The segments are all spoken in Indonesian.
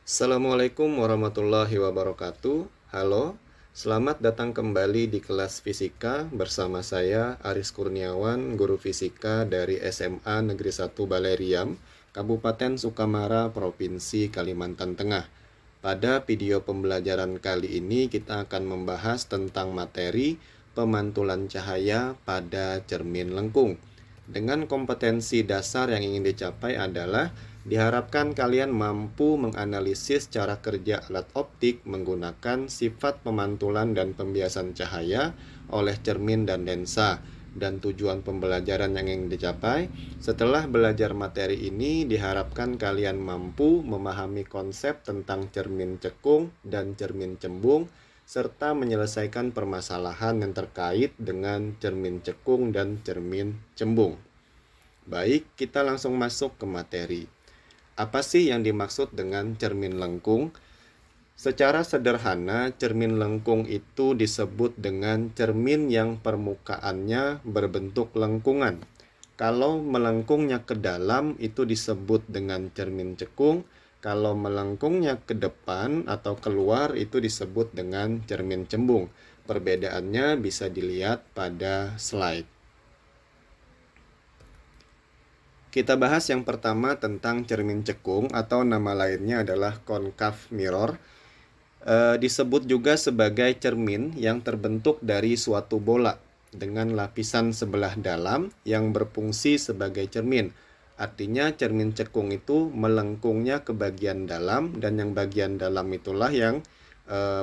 Assalamualaikum warahmatullahi wabarakatuh. Halo, selamat datang kembali di kelas fisika bersama saya Aris Kurniawan, guru fisika dari SMA Negeri 1 Baleriam, Kabupaten Sukamara, Provinsi Kalimantan Tengah. Pada video pembelajaran kali ini kita akan membahas tentang materi pemantulan cahaya pada cermin lengkung. Dengan kompetensi dasar yang ingin dicapai adalah diharapkan kalian mampu menganalisis cara kerja alat optik menggunakan sifat pemantulan dan pembiasan cahaya oleh cermin dan lensa. Dan tujuan pembelajaran yang ingin dicapai, setelah belajar materi ini diharapkan kalian mampu memahami konsep tentang cermin cekung dan cermin cembung, serta menyelesaikan permasalahan yang terkait dengan cermin cekung dan cermin cembung. Baik, kita langsung masuk ke materi. Apa sih yang dimaksud dengan cermin lengkung? Secara sederhana, cermin lengkung itu disebut dengan cermin yang permukaannya berbentuk lengkungan. Kalau melengkungnya ke dalam itu disebut dengan cermin cekung. Kalau melengkungnya ke depan atau keluar itu disebut dengan cermin cembung. Perbedaannya bisa dilihat pada slide. Kita bahas yang pertama tentang cermin cekung atau nama lainnya adalah concave mirror. Disebut juga sebagai cermin yang terbentuk dari suatu bola dengan lapisan sebelah dalam yang berfungsi sebagai cermin. Artinya cermin cekung itu melengkungnya ke bagian dalam dan yang bagian dalam itulah yang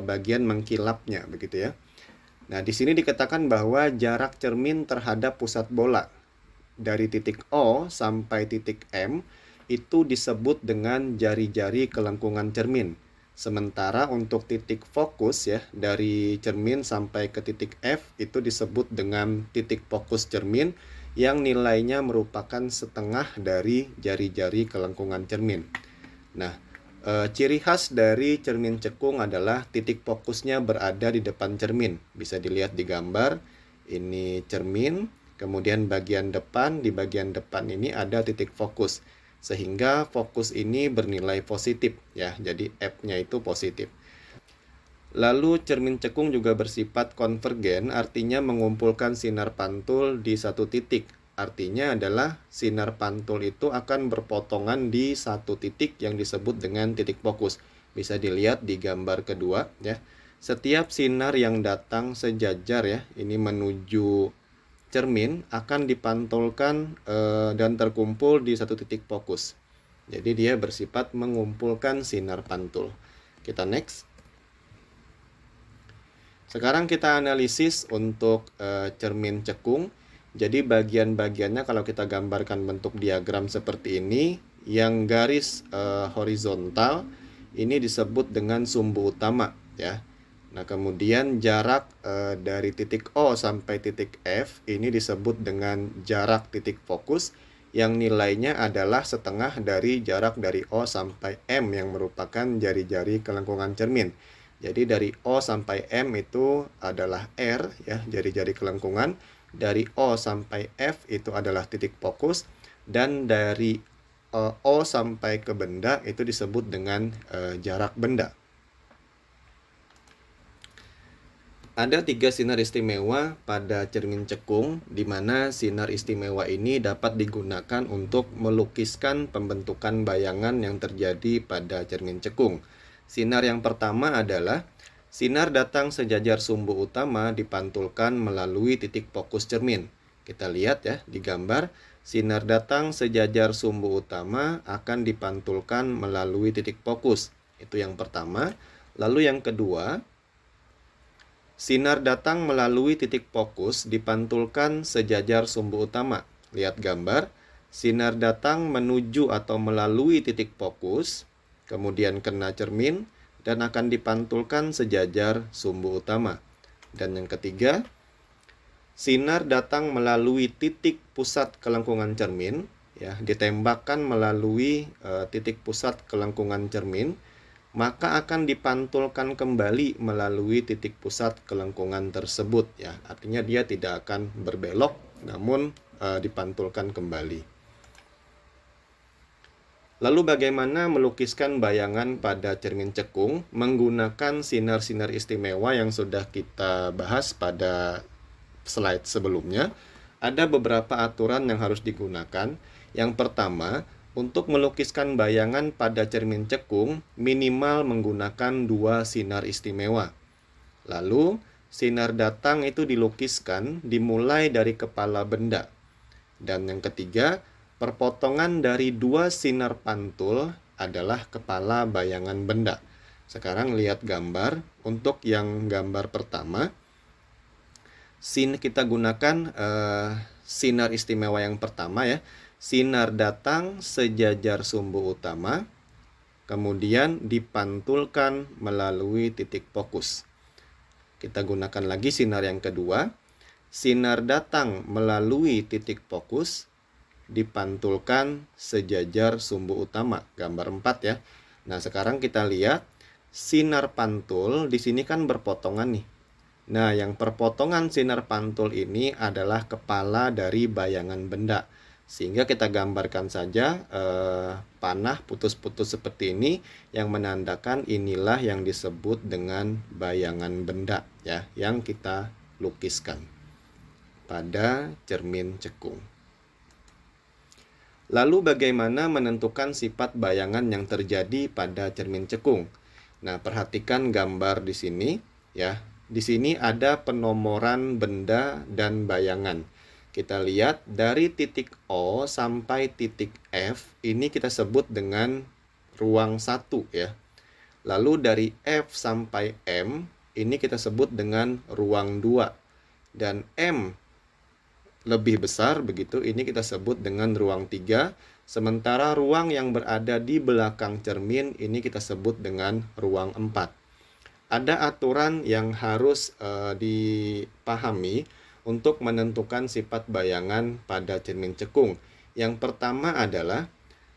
bagian mengkilapnya, begitu ya. Nah, di sini dikatakan bahwa jarak cermin terhadap pusat bola dari titik O sampai titik M itu disebut dengan jari-jari kelengkungan cermin. Sementara untuk titik fokus ya dari cermin sampai ke titik F itu disebut dengan titik fokus cermin yang nilainya merupakan setengah dari jari-jari kelengkungan cermin. Nah, ciri khas dari cermin cekung adalah titik fokusnya berada di depan cermin. Bisa dilihat di gambar. Ini cermin. Kemudian bagian depan, di bagian depan ini ada titik fokus. Sehingga fokus ini bernilai positif ya. Jadi F-nya itu positif. Lalu cermin cekung juga bersifat konvergen, artinya mengumpulkan sinar pantul di satu titik. Artinya adalah sinar pantul itu akan berpotongan di satu titik yang disebut dengan titik fokus. Bisa dilihat di gambar kedua ya. Setiap sinar yang datang sejajar ya, ini menuju cermin akan dipantulkan dan terkumpul di satu titik fokus. Jadi dia bersifat mengumpulkan sinar pantul. Kita next. Sekarang kita analisis untuk cermin cekung. Jadi bagian-bagiannya kalau kita gambarkan bentuk diagram seperti ini, yang garis horizontal ini disebut dengan sumbu utama ya. Nah, kemudian jarak dari titik O sampai titik F ini disebut dengan jarak titik fokus yang nilainya adalah setengah dari jarak dari O sampai M yang merupakan jari-jari kelengkungan cermin. Jadi dari O sampai M itu adalah R ya, jari-jari kelengkungan. Dari O sampai F itu adalah titik fokus dan dari O sampai ke benda itu disebut dengan jarak benda. Ada 3 sinar istimewa pada cermin cekung, di mana sinar istimewa ini dapat digunakan untuk melukiskan pembentukan bayangan yang terjadi pada cermin cekung. Sinar yang pertama adalah sinar datang sejajar sumbu utama dipantulkan melalui titik fokus cermin. Kita lihat ya di gambar, sinar datang sejajar sumbu utama akan dipantulkan melalui titik fokus. Itu yang pertama. Lalu yang kedua, sinar datang melalui titik fokus dipantulkan sejajar sumbu utama. Lihat gambar, sinar datang menuju atau melalui titik fokus, kemudian kena cermin, dan akan dipantulkan sejajar sumbu utama. Dan yang ketiga, sinar datang melalui titik pusat kelengkungan cermin, ya, ditembakkan melalui titik pusat kelengkungan cermin, maka akan dipantulkan kembali melalui titik pusat kelengkungan tersebut ya. Artinya dia tidak akan berbelok namun dipantulkan kembali. Lalu bagaimana melukiskan bayangan pada cermin cekung menggunakan sinar-sinar istimewa yang sudah kita bahas pada slide sebelumnya? Ada beberapa aturan yang harus digunakan. Yang pertama, untuk melukiskan bayangan pada cermin cekung minimal menggunakan 2 sinar istimewa. Lalu, sinar datang itu dilukiskan dimulai dari kepala benda. Dan yang ketiga, perpotongan dari 2 sinar pantul adalah kepala bayangan benda. Sekarang lihat gambar. Untuk yang gambar pertama, kita gunakan sinar istimewa yang pertama ya. Sinar datang sejajar sumbu utama, kemudian dipantulkan melalui titik fokus. Kita gunakan lagi sinar yang kedua. Sinar datang melalui titik fokus, dipantulkan sejajar sumbu utama, gambar 4 ya. Nah, sekarang kita lihat sinar pantul di sini kan berpotongan nih. Nah, yang perpotongan sinar pantul ini adalah kepala dari bayangan benda. Sehingga kita gambarkan saja panah putus-putus seperti ini yang menandakan inilah yang disebut dengan bayangan benda ya, yang kita lukiskan pada cermin cekung. Lalu bagaimana menentukan sifat bayangan yang terjadi pada cermin cekung? Nah, perhatikan gambar di sini ya. Di sini ada penomoran benda dan bayangan. Kita lihat dari titik O sampai titik F ini kita sebut dengan ruang 1 ya. Lalu dari F sampai M ini kita sebut dengan ruang 2. Dan M lebih besar begitu, ini kita sebut dengan ruang 3. Sementara ruang yang berada di belakang cermin ini kita sebut dengan ruang 4. Ada aturan yang harus dipahami untuk menentukan sifat bayangan pada cermin cekung. Yang pertama adalah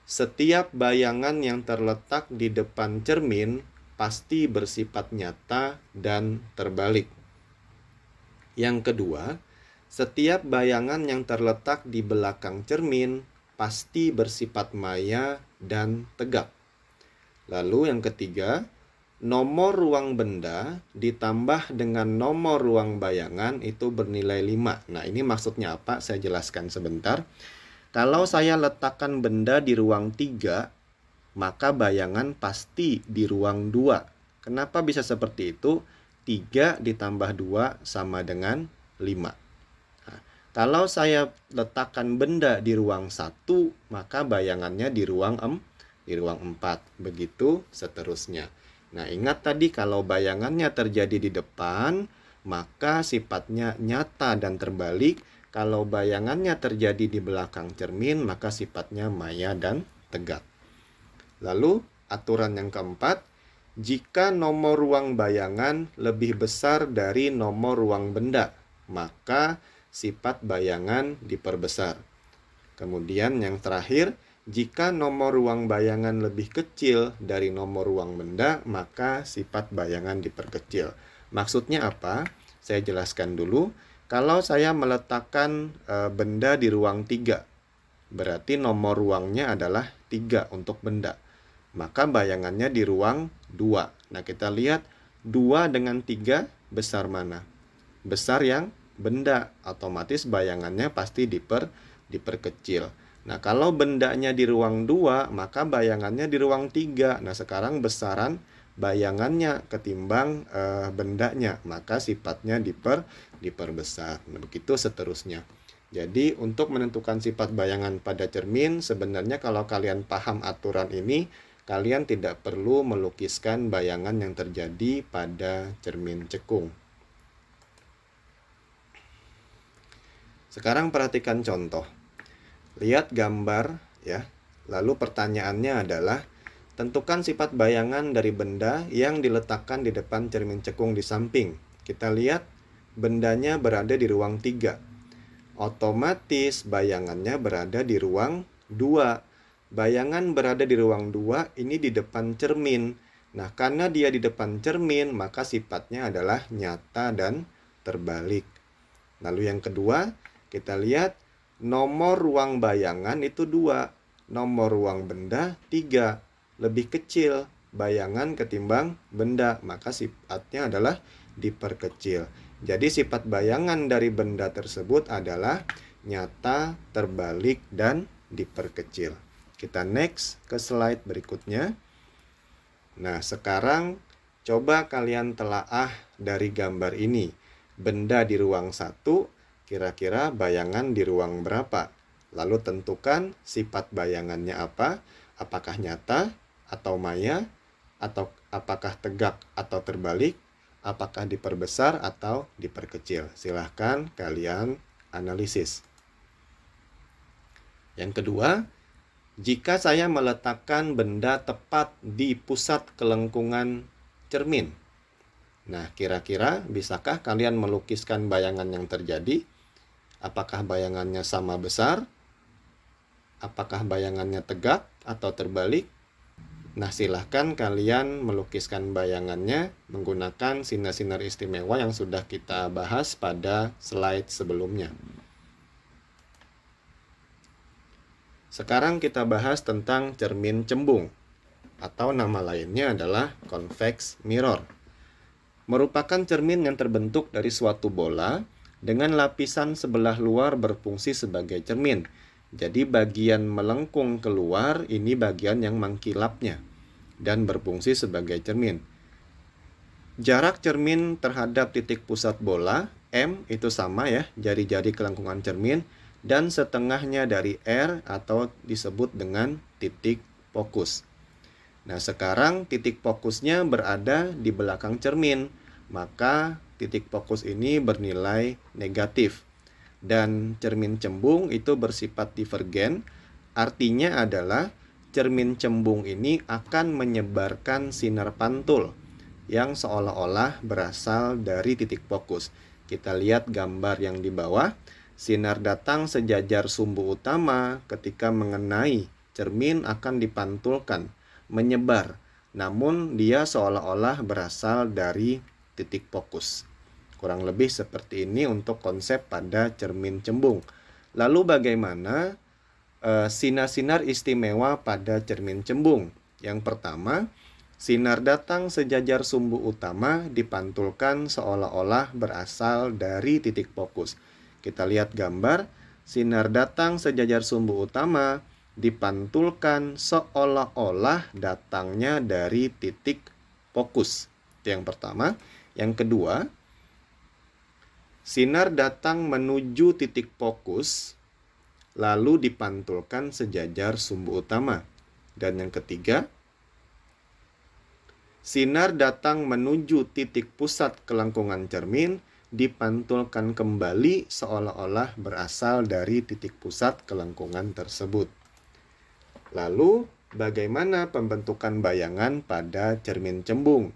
setiap bayangan yang terletak di depan cermin pasti bersifat nyata dan terbalik. Yang kedua, setiap bayangan yang terletak di belakang cermin pasti bersifat maya dan tegak. Lalu yang ketiga, nomor ruang benda ditambah dengan nomor ruang bayangan itu bernilai 5. Nah, ini maksudnya apa? Saya jelaskan sebentar. Kalau saya letakkan benda di ruang 3, maka bayangan pasti di ruang 2. Kenapa bisa seperti itu? 3 ditambah 2 sama dengan 5. Kalau saya letakkan benda di ruang 1, maka bayangannya di ruang 4. Begitu seterusnya. Nah, ingat tadi kalau bayangannya terjadi di depan, maka sifatnya nyata dan terbalik. Kalau bayangannya terjadi di belakang cermin, maka sifatnya maya dan tegak. Lalu, aturan yang keempat, jika nomor ruang bayangan lebih besar dari nomor ruang benda, maka sifat bayangan diperbesar. Kemudian yang terakhir, jika nomor ruang bayangan lebih kecil dari nomor ruang benda, maka sifat bayangan diperkecil. Maksudnya apa? Saya jelaskan dulu. Kalau saya meletakkan benda di ruang 3, berarti nomor ruangnya adalah 3 untuk benda. Maka bayangannya di ruang 2. Nah, kita lihat 2 dengan 3 besar mana? Besar yang benda, otomatis bayangannya pasti diperkecil. Nah, kalau bendanya di ruang 2, maka bayangannya di ruang 3. Nah, sekarang besaran bayangannya ketimbang bendanya, maka sifatnya diperbesar. Nah, begitu seterusnya. Jadi, untuk menentukan sifat bayangan pada cermin, sebenarnya kalau kalian paham aturan ini, kalian tidak perlu melukiskan bayangan yang terjadi pada cermin cekung. Sekarang perhatikan contoh. Lihat gambar ya. Lalu pertanyaannya adalah tentukan sifat bayangan dari benda yang diletakkan di depan cermin cekung di samping. Kita lihat bendanya berada di ruang 3. Otomatis bayangannya berada di ruang 2. Bayangan berada di ruang 2 ini di depan cermin. Nah, karena dia di depan cermin, maka sifatnya adalah nyata dan terbalik. Lalu yang kedua, kita lihat nomor ruang bayangan itu 2. nomor ruang benda 3, lebih kecil bayangan ketimbang benda, maka sifatnya adalah diperkecil. Jadi sifat bayangan dari benda tersebut adalah nyata, terbalik, dan diperkecil. Kita next ke slide berikutnya. Nah, sekarang coba kalian telaah dari gambar ini. Benda di ruang 1, kira-kira bayangan di ruang berapa? Lalu tentukan sifat bayangannya apa? Apakah nyata atau maya? Atau apakah tegak atau terbalik? Apakah diperbesar atau diperkecil? Silahkan kalian analisis. Yang kedua, jika saya meletakkan benda tepat di pusat kelengkungan cermin. Nah, kira-kira bisakah kalian melukiskan bayangan yang terjadi? Apakah bayangannya sama besar? Apakah bayangannya tegak atau terbalik? Nah, silahkan kalian melukiskan bayangannya menggunakan sinar-sinar istimewa yang sudah kita bahas pada slide sebelumnya. Sekarang kita bahas tentang cermin cembung, atau nama lainnya adalah convex mirror. Merupakan cermin yang terbentuk dari suatu bola dengan lapisan sebelah luar berfungsi sebagai cermin. Jadi bagian melengkung keluar ini bagian yang mengkilapnya dan berfungsi sebagai cermin. Jarak cermin terhadap titik pusat bola, M, itu sama ya, jari-jari kelengkungan cermin, dan setengahnya dari R atau disebut dengan titik fokus. Nah, sekarang titik fokusnya berada di belakang cermin, maka titik fokus ini bernilai negatif. Dan cermin cembung itu bersifat divergen, artinya adalah cermin cembung ini akan menyebarkan sinar pantul yang seolah-olah berasal dari titik fokus. Kita lihat gambar yang di bawah. Sinar datang sejajar sumbu utama ketika mengenai cermin akan dipantulkan, menyebar, namun dia seolah-olah berasal dari titik fokus. Kurang lebih seperti ini untuk konsep pada cermin cembung. Lalu bagaimana sinar-sinar istimewa pada cermin cembung? Yang pertama, sinar datang sejajar sumbu utama dipantulkan seolah-olah berasal dari titik fokus. Kita lihat gambar, sinar datang sejajar sumbu utama dipantulkan seolah-olah datangnya dari titik fokus. Itu yang pertama. Yang kedua, sinar datang menuju titik fokus lalu dipantulkan sejajar sumbu utama. Dan yang ketiga, sinar datang menuju titik pusat kelengkungan cermin dipantulkan kembali seolah-olah berasal dari titik pusat kelengkungan tersebut. Lalu, bagaimana pembentukan bayangan pada cermin cembung?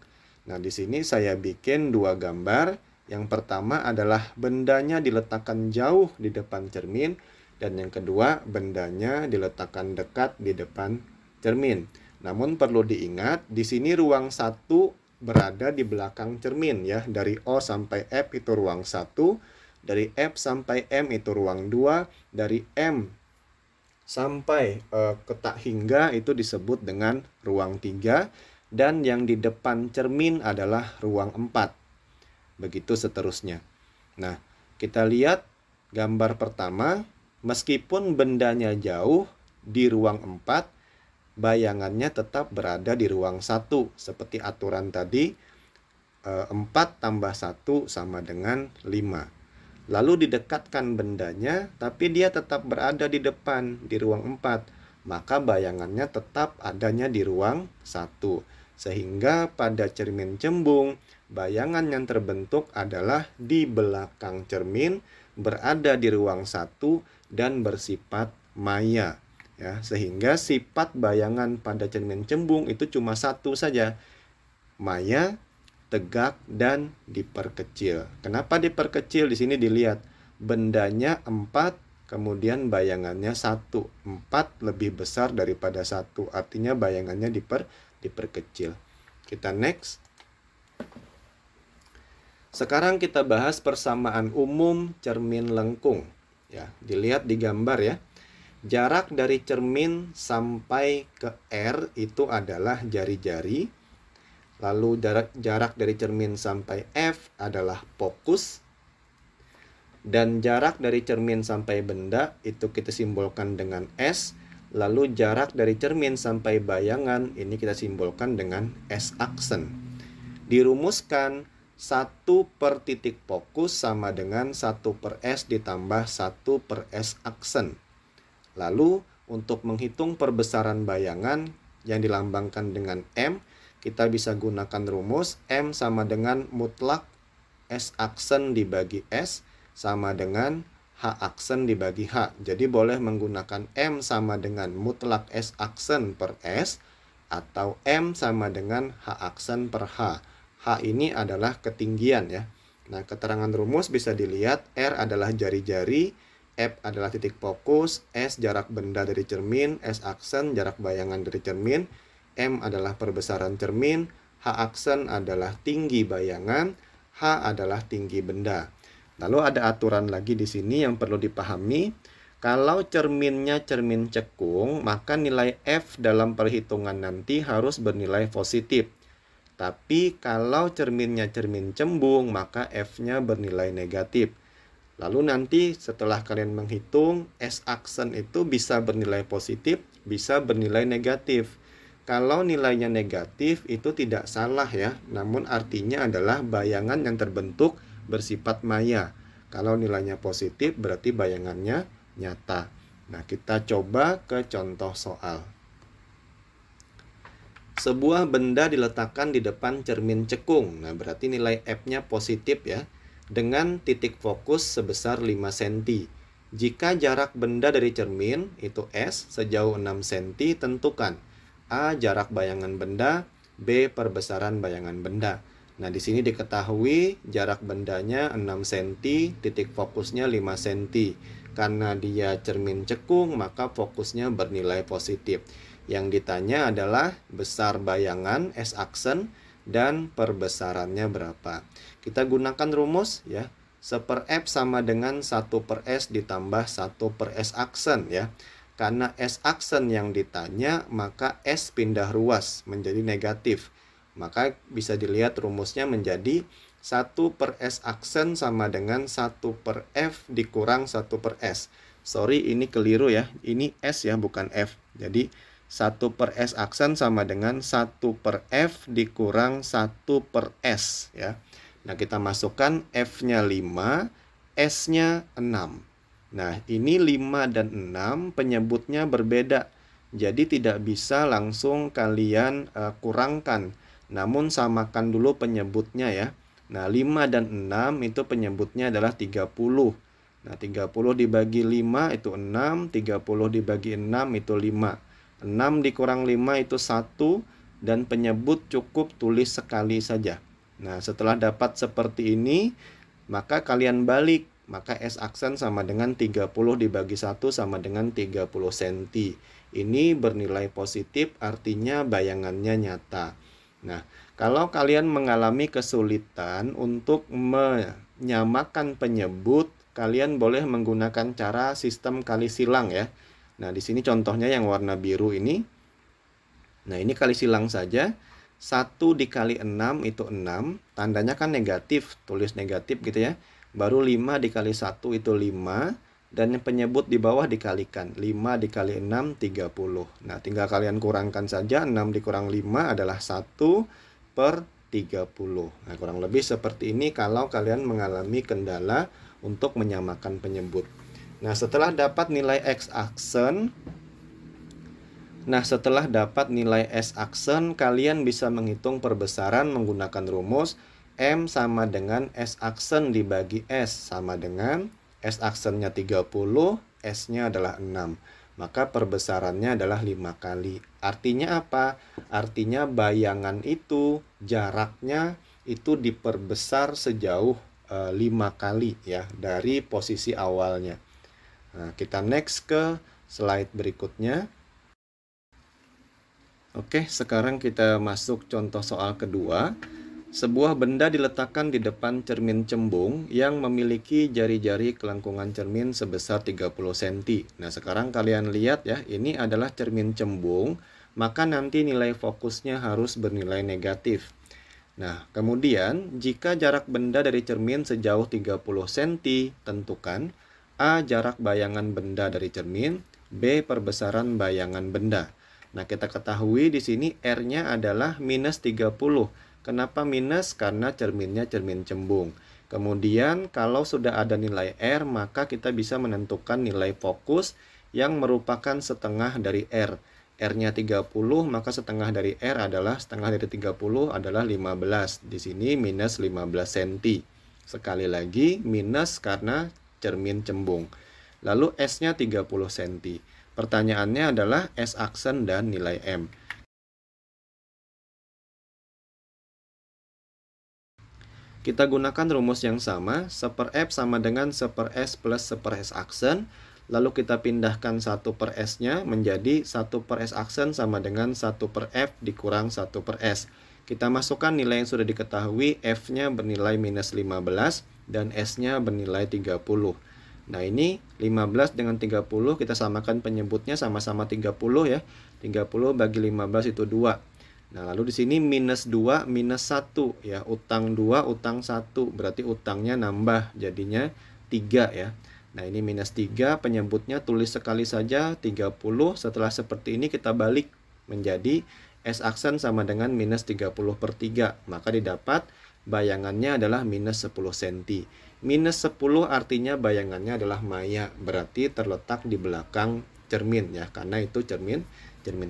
Nah, di sini saya bikin dua gambar. Yang pertama adalah bendanya diletakkan jauh di depan cermin, dan yang kedua bendanya diletakkan dekat di depan cermin. Namun perlu diingat, di sini ruang 1 berada di belakang cermin ya. Dari O sampai F itu ruang 1, dari F sampai M itu ruang 2, dari M sampai ke tak hingga itu disebut dengan ruang 3, dan yang di depan cermin adalah ruang 4. Begitu seterusnya. Nah, kita lihat gambar pertama, meskipun bendanya jauh di ruang 4, bayangannya tetap berada di ruang 1. Seperti aturan tadi, 4 tambah 1 sama dengan 5. Lalu didekatkan bendanya, tapi dia tetap berada di depan, di ruang 4. Maka bayangannya tetap adanya di ruang 1. Sehingga pada cermin cembung, bayangan yang terbentuk adalah di belakang cermin, berada di ruang 1, dan bersifat maya. Ya, sehingga sifat bayangan pada cermin cembung itu cuma satu saja, maya, tegak, dan diperkecil. Kenapa diperkecil? Di sini dilihat bendanya 4, kemudian bayangannya 1. 4 lebih besar daripada 1, artinya bayangannya diperkecil. Kita next. Sekarang kita bahas persamaan umum cermin lengkung. Ya, dilihat di gambar ya. Jarak dari cermin sampai ke R itu adalah jari-jari. Lalu jarak dari cermin sampai F adalah fokus. Dan jarak dari cermin sampai benda itu kita simbolkan dengan S. Lalu jarak dari cermin sampai bayangan ini kita simbolkan dengan S aksen. Dirumuskan 1 per titik fokus sama dengan 1 per S ditambah 1 per S aksen. Lalu untuk menghitung perbesaran bayangan yang dilambangkan dengan M, kita bisa gunakan rumus M sama dengan mutlak S aksen dibagi S sama dengan H aksen dibagi H. Jadi boleh menggunakan M sama dengan mutlak S aksen per S atau M sama dengan H aksen per H. H ini adalah ketinggian ya. Nah, keterangan rumus bisa dilihat R adalah jari-jari, F adalah titik fokus, S jarak benda dari cermin, S aksen jarak bayangan dari cermin, M adalah perbesaran cermin, H aksen adalah tinggi bayangan, H adalah tinggi benda. Lalu ada aturan lagi di sini yang perlu dipahami. Kalau cerminnya cermin cekung, maka nilai F dalam perhitungan nanti harus bernilai positif. Tapi kalau cerminnya cermin cembung, maka F-nya bernilai negatif. Lalu nanti setelah kalian menghitung, S aksen itu bisa bernilai positif, bisa bernilai negatif. Kalau nilainya negatif itu tidak salah ya, namun artinya adalah bayangan yang terbentuk bersifat maya. Kalau nilainya positif berarti bayangannya nyata. Nah, kita coba ke contoh soal. Sebuah benda diletakkan di depan cermin cekung. Nah, berarti nilai F-nya positif ya. Dengan titik fokus sebesar 5 cm. Jika jarak benda dari cermin itu S sejauh 6 cm, tentukan A jarak bayangan benda, B perbesaran bayangan benda. Nah, di sini diketahui jarak bendanya 6 cm, titik fokusnya 5 cm. Karena dia cermin cekung, maka fokusnya bernilai positif. Yang ditanya adalah besar bayangan S aksen dan perbesarannya berapa. Kita gunakan rumus ya. 1 per F sama dengan 1 per S ditambah 1 per S aksen ya. Karena S aksen yang ditanya, maka S pindah ruas menjadi negatif. Maka bisa dilihat rumusnya menjadi 1 per S aksen sama dengan 1 per F dikurang 1 per S. Sorry, ini keliru ya. Ini S ya, bukan F. Jadi 1 per S aksen sama dengan 1 per F dikurang 1 per S ya. Nah, kita masukkan F-nya 5, S-nya 6. Nah, ini 5 dan 6 penyebutnya berbeda. Jadi tidak bisa langsung kalian kurangkan. Namun samakan dulu penyebutnya ya. Nah, 5 dan 6 itu penyebutnya adalah 30. Nah, 30 dibagi 5 itu 6, 30 dibagi 6 itu 5. 6 dikurang 5 itu 1, dan penyebut cukup tulis sekali saja. Nah, setelah dapat seperti ini, maka kalian balik. Maka S aksen sama dengan 30 dibagi 1 sama dengan 30 cm. Ini bernilai positif, artinya bayangannya nyata. Nah, kalau kalian mengalami kesulitan untuk menyamakan penyebut, kalian boleh menggunakan cara sistem kali silang ya. Nah, di sini contohnya yang warna biru ini. Nah, ini kali silang saja. 1 dikali 6 itu 6. Tandanya kan negatif, tulis negatif gitu ya. Baru 5 dikali 1 itu 5. Dan yang penyebut di bawah dikalikan. 5 dikali 6, 30. Nah, tinggal kalian kurangkan saja. 6 dikurang 5 adalah 1 per 30. Nah, kurang lebih seperti ini kalau kalian mengalami kendala untuk menyamakan penyebut. Nah, setelah dapat nilai S aksen, kalian bisa menghitung perbesaran menggunakan rumus M sama dengan S aksen dibagi S sama dengan S aksennya 30, S-nya adalah 6. Maka perbesarannya adalah 5 kali. Artinya apa? Artinya bayangan itu jaraknya itu diperbesar sejauh 5 kali ya dari posisi awalnya. Nah, kita next ke slide berikutnya. Oke, sekarang kita masuk contoh soal kedua. Sebuah benda diletakkan di depan cermin cembung yang memiliki jari-jari kelengkungan cermin sebesar 30 cm. Nah, sekarang kalian lihat ya, ini adalah cermin cembung, maka nanti nilai fokusnya harus bernilai negatif. Nah, kemudian jika jarak benda dari cermin sejauh 30 cm, tentukan A. Jarak bayangan benda dari cermin, B. Perbesaran bayangan benda. Nah, kita ketahui di sini R-nya adalah minus 30. Kenapa minus? Karena cerminnya cermin cembung. Kemudian kalau sudah ada nilai R, maka kita bisa menentukan nilai fokus yang merupakan setengah dari R. R-nya 30, maka setengah dari R adalah setengah dari 30 adalah 15. Di sini minus 15 cm. Sekali lagi minus karena cermin cembung. Lalu S-nya 30 cm. Pertanyaannya adalah S aksen dan nilai M. Kita gunakan rumus yang sama, 1/F sama dengan 1/S plus 1/S aksen. Lalu kita pindahkan 1/S-nya menjadi 1/S aksen sama dengan 1/F dikurang 1/S. Kita masukkan nilai yang sudah diketahui, F-nya bernilai minus 15 dan S-nya bernilai 30. Nah, ini 15 dengan 30 kita samakan penyebutnya sama-sama 30 ya. 30 bagi 15 itu 2. Nah, lalu di sini minus 2, minus 1 ya. Utang 2, utang 1. Berarti utangnya nambah, jadinya 3 ya. Nah, ini minus 3, penyebutnya tulis sekali saja 30. Setelah seperti ini kita balik menjadi S aksen sama dengan minus 30/3. Maka didapat bayangannya adalah minus 10 cm. Minus 10 artinya bayangannya adalah maya. Berarti terletak di belakang cermin ya. Karena itu cermin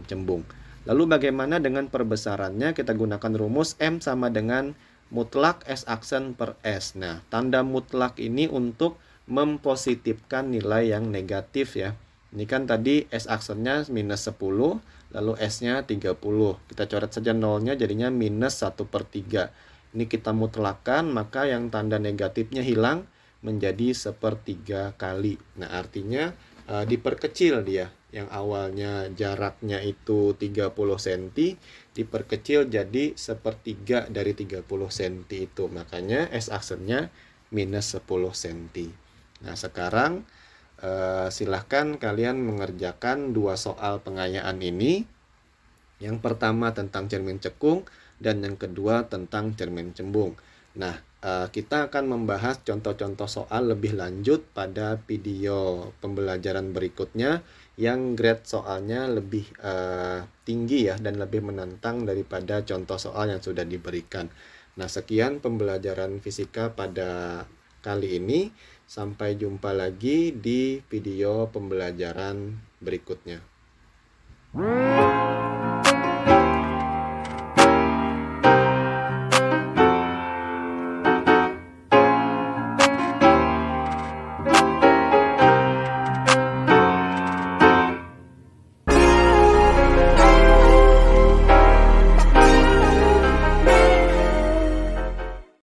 cembung. Lalu bagaimana dengan perbesarannya? Kita gunakan rumus M sama dengan mutlak S aksen per S. Nah, tanda mutlak ini untuk mempositifkan nilai yang negatif ya. Ini kan tadi S aksennya minus 10, lalu S-nya 30. Kita coret saja nolnya, jadinya minus 1/3. Ini kita mutlakkan, maka yang tanda negatifnya hilang menjadi 1/3 kali. Nah, artinya diperkecil dia. Yang awalnya jaraknya itu 30 cm diperkecil jadi 1/3 dari 30 cm itu. Makanya S aksennya minus 10 cm. Nah, sekarang silahkan kalian mengerjakan dua soal pengayaan ini. Yang pertama tentang cermin cekung dan yang kedua tentang cermin cembung. Nah, kita akan membahas contoh-contoh soal lebih lanjut pada video pembelajaran berikutnya yang grade soalnya lebih tinggi ya dan lebih menantang daripada contoh soal yang sudah diberikan. Nah, sekian pembelajaran fisika pada kali ini. Sampai jumpa lagi di video pembelajaran berikutnya.